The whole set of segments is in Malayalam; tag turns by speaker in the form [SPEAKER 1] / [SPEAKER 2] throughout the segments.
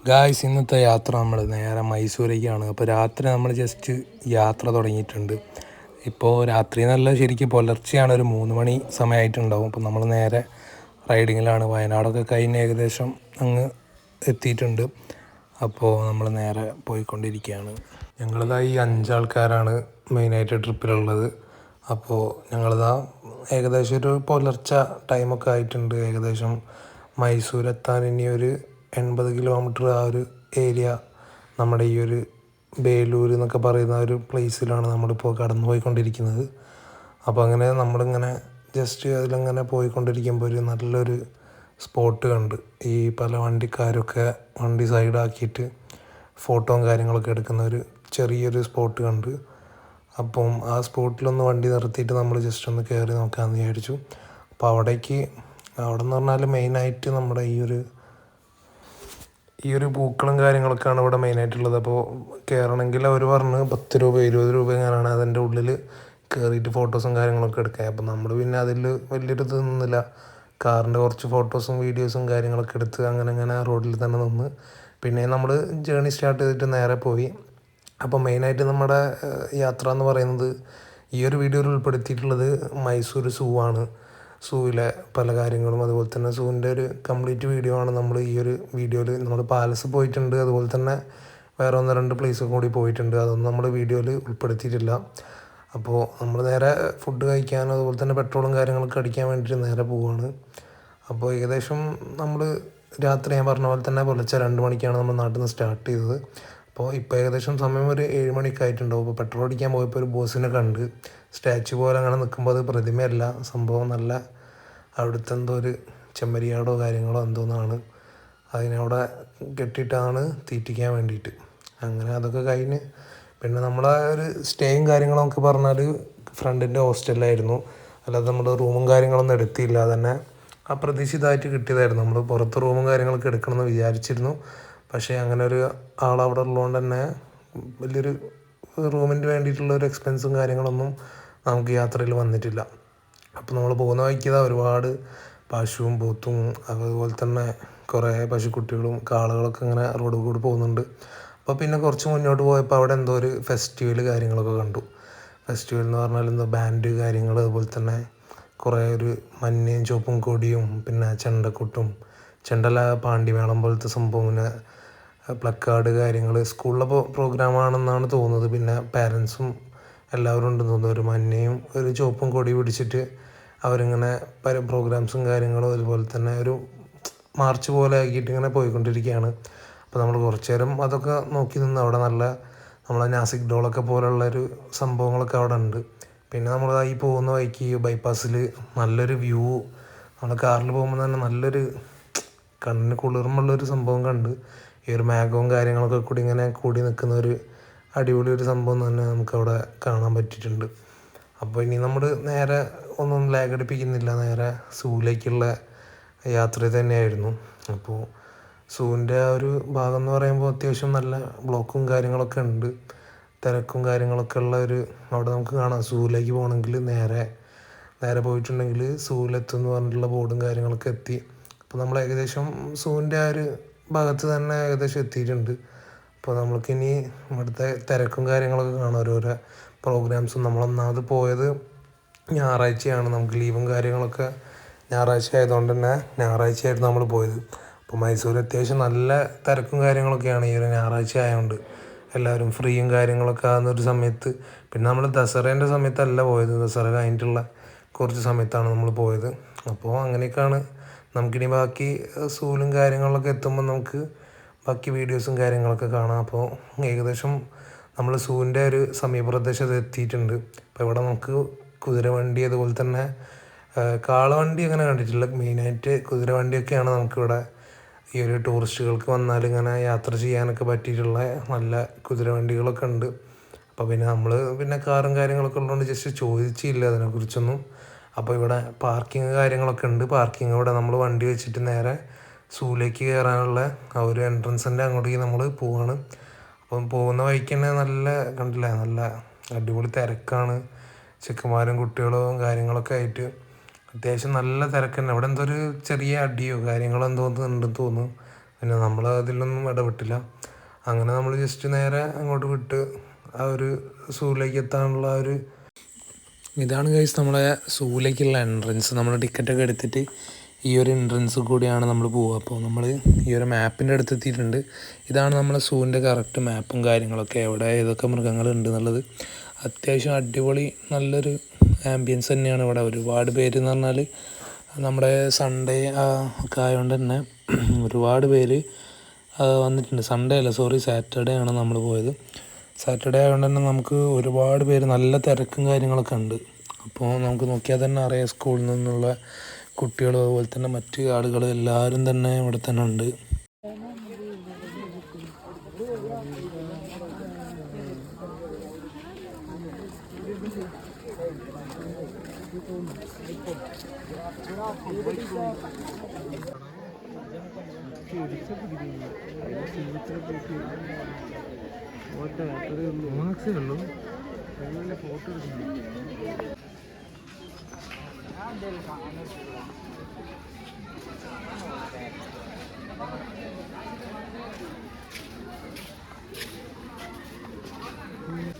[SPEAKER 1] ഗായ്സ്, ഇന്നത്തെ യാത്ര നമ്മൾ നേരെ മൈസൂരേക്കാണ്. അപ്പോൾ രാത്രി നമ്മൾ ജസ്റ്റ് യാത്ര തുടങ്ങിയിട്ടുണ്ട്. ഇപ്പോൾ രാത്രി എന്നല്ല, ശരിക്കും പുലർച്ചെയാണ്, ഒരു 3 മണി സമയമായിട്ടുണ്ടാവും. അപ്പോൾ നമ്മൾ നേരെ റൈഡിങ്ങിലാണ്. വയനാടൊക്കെ കഴിഞ്ഞ് ഏകദേശം അങ്ങ് എത്തിയിട്ടുണ്ട്. അപ്പോൾ നമ്മൾ നേരെ പോയിക്കൊണ്ടിരിക്കുകയാണ്. ഞങ്ങളിതാ ഈ 5 ആൾക്കാരാണ് മെയിനായിട്ട് ട്രിപ്പിലുള്ളത്. അപ്പോൾ ഞങ്ങളിതാ ഏകദേശം ഒരു പുലർച്ചെ ടൈമൊക്കെ ആയിട്ടുണ്ട്. ഏകദേശം മൈസൂർ എത്താൻ ഇനി ഒരു 80 കിലോമീറ്റർ ആ ഒരു ഏരിയ, നമ്മുടെ ഈ ഒരു ബേലൂർ എന്നൊക്കെ പറയുന്ന ഒരു പ്ലേസിലാണ് നമ്മളിപ്പോൾ കടന്നു പോയിക്കൊണ്ടിരിക്കുന്നത്. അപ്പോൾ അങ്ങനെ നമ്മളിങ്ങനെ ജസ്റ്റ് അതിലങ്ങനെ പോയിക്കൊണ്ടിരിക്കുമ്പോൾ ഒരു നല്ലൊരു സ്പോട്ട് കണ്ട്. ഈ പല വണ്ടിക്കാരൊക്കെ വണ്ടി സൈഡാക്കിയിട്ട് ഫോട്ടോയും കാര്യങ്ങളൊക്കെ എടുക്കുന്ന ഒരു ചെറിയൊരു സ്പോട്ട് കണ്ട്. അപ്പം ആ സ്പോട്ടിലൊന്ന് വണ്ടി നിർത്തിയിട്ട് നമ്മൾ ജസ്റ്റ് ഒന്ന് കയറി നോക്കാമെന്ന് വിചാരിച്ചു. അപ്പോൾ അവിടെ എന്ന് പറഞ്ഞാൽ മെയിനായിട്ട് നമ്മുടെ ഈ ഒരു പൂക്കളും കാര്യങ്ങളൊക്കെയാണ് ഇവിടെ മെയിനായിട്ടുള്ളത്. അപ്പോൾ കയറണമെങ്കിൽ അവർ പറഞ്ഞ് 10 രൂപ 20 രൂപ എങ്ങനെയാണ് അതിൻ്റെ ഉള്ളിൽ കയറിയിട്ട് ഫോട്ടോസും കാര്യങ്ങളൊക്കെ എടുക്കാം. അപ്പോൾ നമ്മൾ പിന്നെ അതിൽ വലിയൊരു ഇത് നിന്നില്ല. കാറിൻ്റെ കുറച്ച് ഫോട്ടോസും വീഡിയോസും കാര്യങ്ങളൊക്കെ എടുത്ത് അങ്ങനെ റോഡിൽ തന്നെ നിന്ന് പിന്നെ നമ്മൾ ജേണി സ്റ്റാർട്ട് ചെയ്തിട്ട് നേരെ പോയി. അപ്പോൾ മെയിനായിട്ട് നമ്മുടെ യാത്ര എന്ന് പറയുന്നത് ഈ ഒരു വീഡിയോയിൽ ഉൾപ്പെടുത്തിയിട്ടുള്ളത് മൈസൂർ സൂ ആണ്. സൂവിലെ പല കാര്യങ്ങളും, അതുപോലെ തന്നെ സൂവിൻ്റെ ഒരു കംപ്ലീറ്റ് വീഡിയോ ആണ് നമ്മൾ ഈ ഒരു വീഡിയോയിൽ. നമ്മൾ പാലസ് പോയിട്ടുണ്ട്, അതുപോലെ തന്നെ വേറെ 1-2 പ്ലേസ് കൂടി പോയിട്ടുണ്ട്. അതൊന്നും നമ്മൾ വീഡിയോയിൽ ഉൾപ്പെടുത്തിയിട്ടില്ല. അപ്പോൾ നമ്മൾ നേരെ ഫുഡ് കഴിക്കാനും അതുപോലെ തന്നെ പെട്രോളും കാര്യങ്ങളൊക്കെ അടിക്കാൻ വേണ്ടിയിട്ട് നേരെ പോവുകയാണ്. അപ്പോൾ ഏകദേശം നമ്മൾ രാത്രി ഞാൻ പറഞ്ഞ പോലെ തന്നെ പുലർച്ചെ 2 മണിക്കാണ് നമ്മൾ നാട്ടിൽ നിന്ന് സ്റ്റാർട്ട് ചെയ്തത്. അപ്പോൾ ഇപ്പോൾ ഏകദേശം സമയം ഒരു 7 മണിയൊക്കെ ആയിട്ടുണ്ടാവും. അപ്പോൾ പെട്രോൾ അടിക്കാൻ പോയപ്പോൾ ഒരു ബോസിനെ കണ്ട്. സ്റ്റാച്ചു പോലെ അങ്ങനെ നിൽക്കുമ്പോൾ അത് പ്രതിമയല്ല, സംഭവം നല്ല അവിടുത്തെ എന്തോ ഒരു ചെമ്മരിയാടോ കാര്യങ്ങളോ എന്തോന്നാണ്, അതിനവിടെ കെട്ടിയിട്ടാണ് തീറ്റിക്കാൻ വേണ്ടിയിട്ട്. അങ്ങനെ അതൊക്കെ കഴിഞ്ഞ് പിന്നെ നമ്മളെ ഒരു സ്റ്റേയും കാര്യങ്ങളൊക്കെ പറഞ്ഞാൽ ഫ്രണ്ടിൻ്റെ ഹോസ്റ്റലിലായിരുന്നു. അല്ലാതെ നമ്മൾ റൂമും കാര്യങ്ങളൊന്നും എടുത്തില്ല, തന്നെ അപ്രതീക്ഷിതമായിട്ട് കിട്ടിയതായിരുന്നു. നമ്മൾ പുറത്ത് റൂമും കാര്യങ്ങളൊക്കെ എടുക്കണമെന്ന് വിചാരിച്ചിരുന്നു. പക്ഷേ അങ്ങനെ ഒരു ആളവിടെ ഉള്ളതുകൊണ്ട് തന്നെ വലിയൊരു റൂമിന് വേണ്ടിയിട്ടുള്ള ഒരു എക്സ്പെൻസും കാര്യങ്ങളൊന്നും നമുക്ക് യാത്രയിൽ വന്നിട്ടില്ല. അപ്പോൾ നമ്മൾ പോകുന്ന വഴിക്ക് ഒരുപാട് പശുവും പോത്തും അതുപോലെ തന്നെ കുറേ പശുക്കുട്ടികളും കാളകളൊക്കെ ഇങ്ങനെ റോഡ് കൂടി പോകുന്നുണ്ട്. അപ്പോൾ പിന്നെ കുറച്ച് മുന്നോട്ട് പോയപ്പോൾ അവിടെ എന്തോ ഒരു ഫെസ്റ്റിവൽ കാര്യങ്ങളൊക്കെ കണ്ടു. ഫെസ്റ്റിവൽ എന്ന് പറഞ്ഞാൽ എന്തോ ബാൻഡ് കാര്യങ്ങൾ, അതുപോലെ തന്നെ കുറേ ഒരു മഞ്ഞയും ചുവപ്പും കൊടിയും പിന്നെ ചെണ്ടക്കൊട്ടും ചെണ്ടല പാണ്ടിമേളം പോലത്തെ സംഭവം, പിന്നെ പ്ലക്കാർഡ് കാര്യങ്ങൾ, സ്കൂളിലെ പ്രോഗ്രാമാണെന്നാണ് തോന്നുന്നത്. പിന്നെ പാരൻസും എല്ലാവരും ഉണ്ടെന്ന് തോന്നുന്നു. ഒരു മഞ്ഞയും ഒരു ചുവപ്പും കൊടി പിടിച്ചിട്ട് അവരിങ്ങനെ പല പ്രോഗ്രാംസും കാര്യങ്ങളും അതുപോലെ തന്നെ ഒരു മാർച്ച് പോലെ ആക്കിയിട്ട് ഇങ്ങനെ പോയിക്കൊണ്ടിരിക്കുകയാണ്. അപ്പോൾ നമ്മൾ കുറച്ച് നേരം അതൊക്കെ നോക്കി നിന്ന്. അവിടെ നല്ല നമ്മളെ നാസിക് ഡോളൊക്കെ പോലുള്ളൊരു സംഭവങ്ങളൊക്കെ അവിടെ ഉണ്ട്. പിന്നെ നമ്മൾ ഈ പോകുന്ന വഴിക്ക് ബൈപ്പാസിൽ നല്ലൊരു വ്യൂ, നമ്മൾ കാറിൽ പോകുമ്പോൾ തന്നെ നല്ലൊരു കണ്ണിന് കുളിർമുള്ളൊരു സംഭവം കണ്ട്. ഈ ഒരു മേഘവും കാര്യങ്ങളൊക്കെ കൂടി ഇങ്ങനെ കൂടി നിൽക്കുന്ന ഒരു അടിപൊളി ഒരു സംഭവം തന്നെ നമുക്കവിടെ കാണാൻ പറ്റിയിട്ടുണ്ട്. അപ്പോൾ ഇനി നമ്മൾ നേരെ ഒന്നും ലാഗടിപ്പിക്കുന്നില്ല, നേരെ സൂവിലേക്കുള്ള യാത്ര തന്നെയായിരുന്നു. അപ്പോൾ സൂവിൻ്റെ ആ ഒരു ഭാഗം എന്ന് പറയുമ്പോൾ അത്യാവശ്യം നല്ല ബ്ലോക്കും കാര്യങ്ങളൊക്കെ ഉണ്ട്, തിരക്കും കാര്യങ്ങളൊക്കെ ഉള്ള ഒരു അവിടെ നമുക്ക് കാണാം. സൂവിലേക്ക് പോകണമെങ്കിൽ നേരെ പോയിട്ടുണ്ടെങ്കിൽ സൂവിലെത്തും എന്ന് പറഞ്ഞിട്ടുള്ള ബോർഡും കാര്യങ്ങളൊക്കെ എത്തി. അപ്പോൾ നമ്മൾ ഏകദേശം സൂവിൻ്റെ ആ ഒരു ഭാഗത്ത് തന്നെ ഏകദേശം എത്തിയിട്ടുണ്ട്. അപ്പോൾ നമ്മൾക്കിനി ഇവിടുത്തെ തിരക്കും കാര്യങ്ങളൊക്കെ കാണാം, ഓരോരോ പ്രോഗ്രാംസും. നമ്മളൊന്നാമത് പോയത് ഞായറാഴ്ചയാണ്, നമുക്ക് ലീവും കാര്യങ്ങളൊക്കെ ഞായറാഴ്ച ആയതുകൊണ്ട് തന്നെ ഞായറാഴ്ചയായിരുന്നു നമ്മൾ പോയത്. അപ്പോൾ മൈസൂർ അത്യാവശ്യം നല്ല തിരക്കും കാര്യങ്ങളൊക്കെയാണ് ഈ ഒരു ഞായറാഴ്ച ആയതുകൊണ്ട്. എല്ലാവരും ഫ്രീയും കാര്യങ്ങളൊക്കെ ആകുന്നൊരു സമയത്ത്. പിന്നെ നമ്മൾ ദസറേൻ്റെ സമയത്തല്ല പോയത്, ദസറ കഴിഞ്ഞിട്ടുള്ള കുറച്ച് സമയത്താണ് നമ്മൾ പോയത്. അപ്പോൾ അങ്ങനെയൊക്കെയാണ്. നമുക്കിനി ബാക്കി സൂലും കാര്യങ്ങളൊക്കെ എത്തുമ്പോൾ നമുക്ക് ബാക്കി വീഡിയോസും കാര്യങ്ങളൊക്കെ കാണാം. അപ്പോൾ ഏകദേശം നമ്മൾ സൂവിൻ്റെ ഒരു സമീപപ്രദേശത്ത് എത്തിയിട്ടുണ്ട്. അപ്പോൾ ഇവിടെ നമുക്ക് കുതിരവണ്ടി അതുപോലെ തന്നെ കാളവണ്ടി അങ്ങനെ കണ്ടിട്ടില്ല. മെയിനായിട്ട് കുതിരവണ്ടിയൊക്കെയാണ് നമുക്കിവിടെ ഈ ഒരു ടൂറിസ്റ്റുകൾക്ക് വന്നാൽ ഇങ്ങനെ യാത്ര ചെയ്യാനൊക്കെ പറ്റിയിട്ടുള്ള നല്ല കുതിരവണ്ടികളൊക്കെ ഉണ്ട്. അപ്പോൾ പിന്നെ നമ്മൾ കാറും കാര്യങ്ങളൊക്കെ ഉള്ളതുകൊണ്ട് ജസ്റ്റ് ചോദിച്ചില്ല അതിനെക്കുറിച്ചൊന്നും. അപ്പോൾ ഇവിടെ പാർക്കിങ് കാര്യങ്ങളൊക്കെ ഉണ്ട്. പാർക്കിങ് ഇവിടെ നമ്മൾ വണ്ടി വെച്ചിട്ട് നേരെ സൂവിലേക്ക് കയറാനുള്ള ആ ഒരു എൻട്രൻസിൻ്റെ അങ്ങോട്ടേക്ക് നമ്മൾ പോവാണ്. അപ്പം പോകുന്ന വഴിക്ക് തന്നെ കണ്ടില്ലേ, നല്ല അടിപൊളി തിരക്കാണ്. ചെക്കന്മാരും കുട്ടികളും കാര്യങ്ങളൊക്കെ ആയിട്ട് അത്യാവശ്യം നല്ല തിരക്ക് തന്നെ. ഇവിടെ എന്തോ ഒരു ചെറിയ അടിയോ കാര്യങ്ങളോ എന്തോ ഉണ്ടെന്ന് തോന്നുന്നു. പിന്നെ നമ്മൾ അതിലൊന്നും ഇടപെട്ടില്ല. അങ്ങനെ നമ്മൾ ജസ്റ്റ് നേരെ അങ്ങോട്ട് വിട്ട് ആ ഒരു സൂവിലേക്ക് എത്താനുള്ള ഒരു ഇതാണ് ഗൈസ് നമ്മളെ സൂവിലേക്കുള്ള എൻട്രൻസ്. നമ്മൾ ടിക്കറ്റൊക്കെ എടുത്തിട്ട് ഈ ഒരു എൻട്രൻസ് കൂടിയാണ് നമ്മൾ പോവുക. അപ്പോൾ നമ്മൾ ഈ ഒരു മാപ്പിൻ്റെ അടുത്ത് എത്തിയിട്ടുണ്ട്. ഇതാണ് നമ്മളെ സൂവിൻ്റെ കറക്റ്റ് മാപ്പും കാര്യങ്ങളൊക്കെ, എവിടെ ഏതൊക്കെ മൃഗങ്ങളുണ്ട് എന്നുള്ളത്. അത്യാവശ്യം അടിപൊളി നല്ലൊരു ആംബിയൻസ് തന്നെയാണ് ഇവിടെ. ഒരുപാട് പേര് എന്ന് പറഞ്ഞാൽ നമ്മുടെ സൺഡേ ഒക്കെ ആയതുകൊണ്ട് തന്നെ ഒരുപാട് പേര് വന്നിട്ടുണ്ട്. സൺഡേ അല്ല, സോറി, സാറ്റർഡേ ആണ് നമ്മൾ പോയത്. സാറ്റർഡേ ആയതുകൊണ്ട് തന്നെ നമുക്ക് ഒരുപാട് പേര്, നല്ല തിരക്കും കാര്യങ്ങളൊക്കെ ഉണ്ട്. അപ്പോൾ നമുക്ക് നോക്കിയാൽ തന്നെ അറിയാം, സ്കൂളിൽ നിന്നുള്ള കുട്ടികളും അതുപോലെ തന്നെ മറ്റ് ആളുകൾ എല്ലാവരും തന്നെ ഇവിടെ തന്നെ ഉണ്ട്. ഫോട്ടോ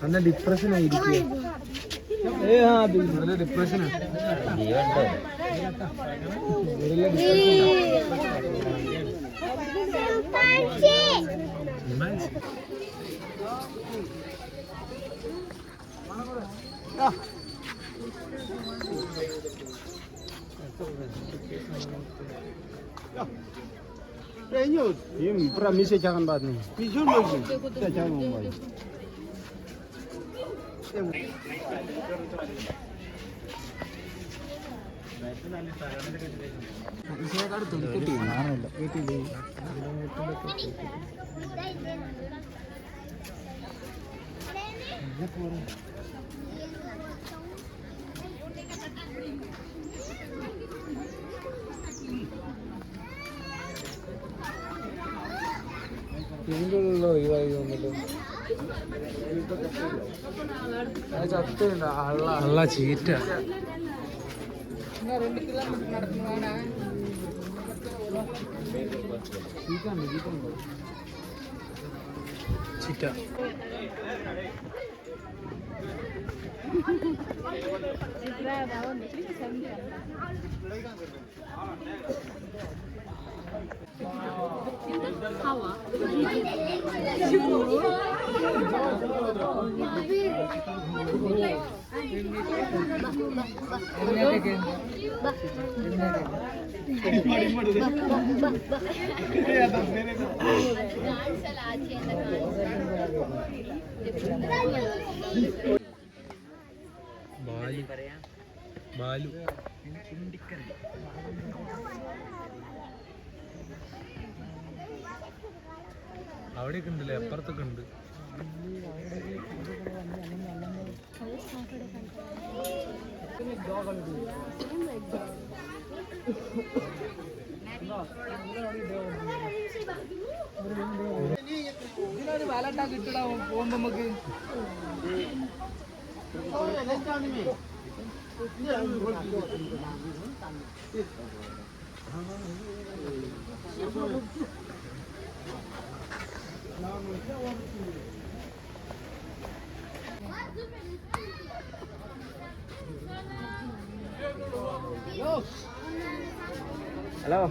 [SPEAKER 1] നല്ല ഡിപ്രഷൻ ആയിരിക്കും. നല്ല ഡിപ്രഷനാണ്. Pra mim você jangan banget nih. Pisun lagi. Kita jangan ngomong. Saya kan tuh ikutin. Ikutin. ഇതിൻ്റെ ഒഴിവായി തോന്നിട്ട് ചത്തുണ്ട്. അള്ള ചീറ്റ ചീറ്റ
[SPEAKER 2] Hawa.
[SPEAKER 1] ബാലു അവിടെയൊക്കെ ഉണ്ടല്ലേ, അപ്പുറത്തൊക്കെ ഉണ്ട്. ഇതിനൊരു വാലട്ടാ കിട്ടടാ പോകുമ്പോ നമുക്ക്. ഹലോ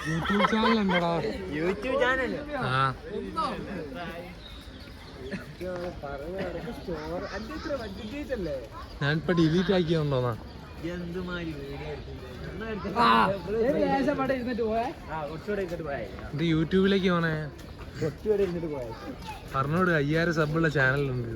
[SPEAKER 1] യൂട്യൂബ് ചാനൽ ഉണ്ടോടാ? യൂട്യൂബ് ചാനൽ ഞാനിപ്പോ ഡിലീറ്റ് ആക്കിയോണ്ടോന്നാ. ഇത് യൂട്യൂബിലേക്ക് പോണേ പറഞ്ഞോട്. 5000 സബുള്ള ചാനലുണ്ട്.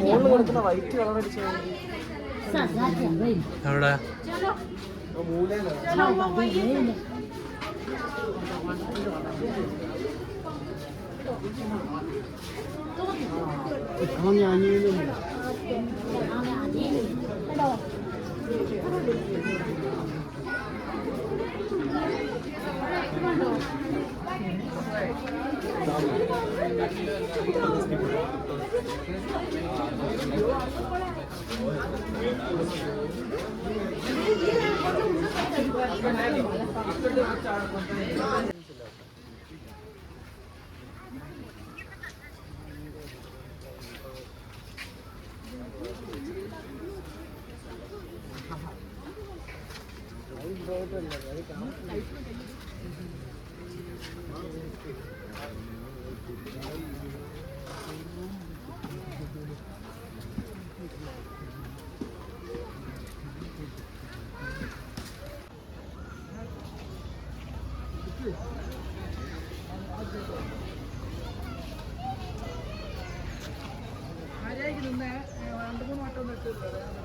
[SPEAKER 2] മുകളിൽ കൊടുക്കുന്ന വൈറ്റ് കളർ അടിച്ച
[SPEAKER 1] എവിടെ
[SPEAKER 2] മര്യാദയ്ക്ക് നിന്ന് 2-3 വട്ടം